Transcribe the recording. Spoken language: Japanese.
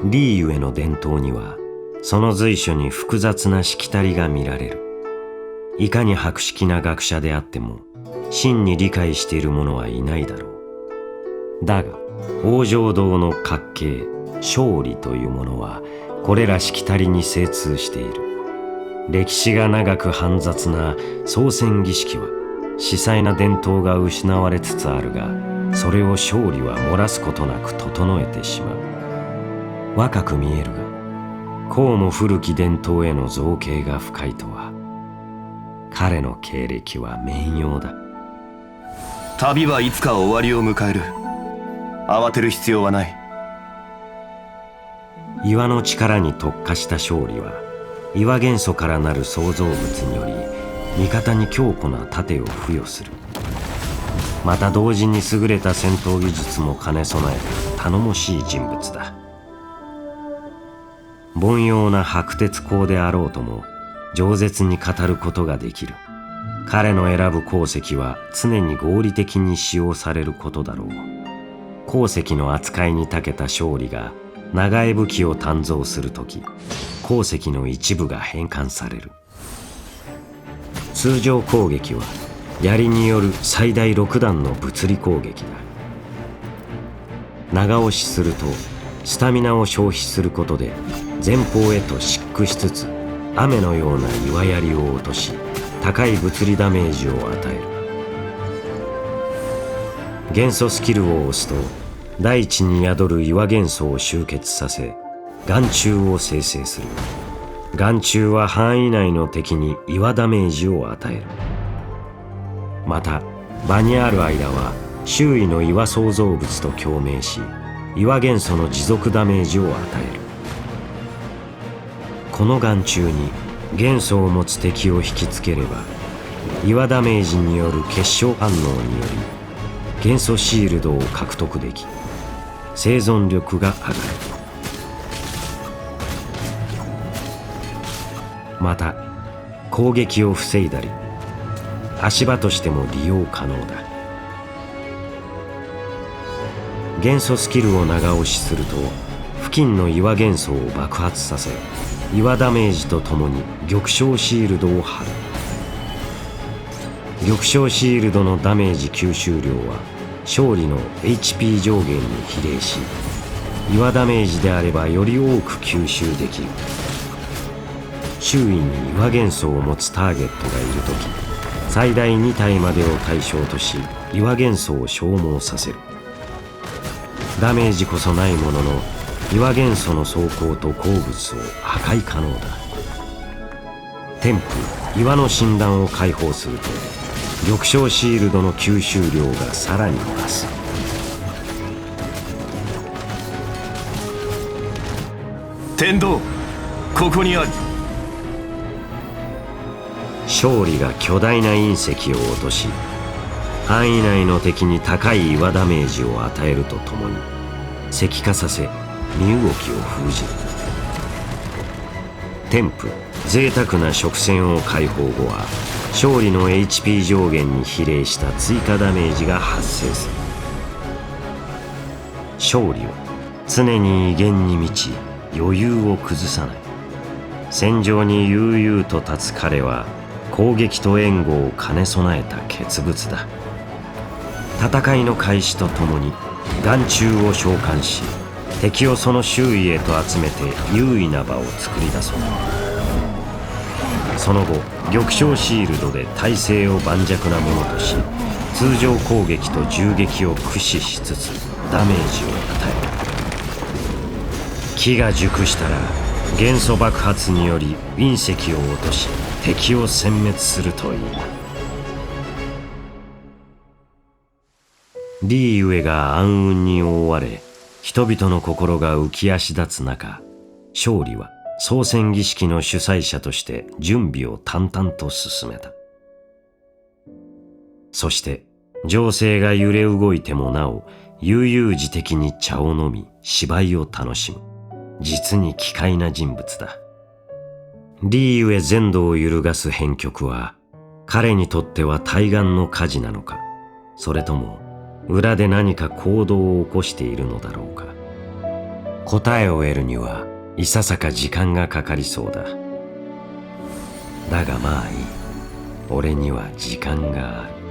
リーゆえの伝統にはその随所に複雑なしきたりが見られる。いかに博識な学者であっても真に理解している者はいないだろう。だが王城堂の角形勝利というものはこれらしきたりに精通している。歴史が長く煩雑な宗戦儀式は司祭な伝統が失われつつあるが、それを勝利は漏らすことなく整えてしまう。若く見えるがこうも古き伝統への造詣が深いとは。彼の経歴は綿陽だ。旅はいつか終わりを迎える。慌てる必要はない。岩の力に特化した勝利は岩元素からなる創造物により味方に強固な盾を付与する。また同時に優れた戦闘技術も兼ね備えた頼もしい人物だ。凡庸な白鉄工であろうとも饒舌に語ることができる。彼の選ぶ鉱石は常に合理的に使用されることだろう。鉱石の扱いに長けた勝利が長江武器を鍛造するとき、鉱石の一部が変換される。通常攻撃は槍による最大6段の物理攻撃だ。長押しするとスタミナを消費することで前方へと疾駆しつつ雨のような岩槍を落とし高い物理ダメージを与える。元素スキルを押すと大地に宿る岩元素を集結させ眼中を生成する。眼中は範囲内の敵に岩ダメージを与える。また場にある間は周囲の岩創造物と共鳴し岩元素の持続ダメージを与える。この眼中に元素を持つ敵を引きつければ岩ダメージによる結晶反応により元素シールドを獲得でき生存力が上がる。また攻撃を防いだり足場としても利用可能だ。元素スキルを長押しすると付近の岩元素を爆発させ岩ダメージとともに玉章シールドを貼る。玉章シールドのダメージ吸収量は勝利の HP 上限に比例し岩ダメージであればより多く吸収できる。周囲に岩元素を持つターゲットがいるとき最大2体までを対象とし岩元素を消耗させる。ダメージこそないものの岩元素の装甲と鉱物を破壊可能だ。天賦岩の診断を解放すると玉章シールドの吸収量がさらに増す。天道ここにある。勝利が巨大な隕石を落とし範囲内の敵に高い岩ダメージを与えるとともに石化させ身動きを封じる。天賦贅沢な食線を解放後は勝利の HP 上限に比例した追加ダメージが発生する。勝利は常に威厳に満ち余裕を崩さない。戦場に悠々と立つ彼は攻撃と援護を兼ね備えた傑物だ。戦いの開始とともに眼中を召喚し敵をその周囲へと集めて優位な場を作り出そう。その後玉章シールドで体勢を盤石なものとし通常攻撃と銃撃を駆使しつつダメージを与える。機が熟したら元素爆発により隕石を落とし敵を殲滅するといい。リーゆえが暗雲に覆われ人々の心が浮き足立つ中、勝利は宗戦儀式の主催者として準備を淡々と進めた。そして情勢が揺れ動いてもなお悠々自適に茶を飲み芝居を楽しむ実に奇怪な人物だ。リーゆえ全土を揺るがす編曲は彼にとっては対岸の火事なのか、それとも裏で何か行動を起こしているのだろうか。答えを得るにはいささか時間がかかりそうだ。だがまあいい。俺には時間がある。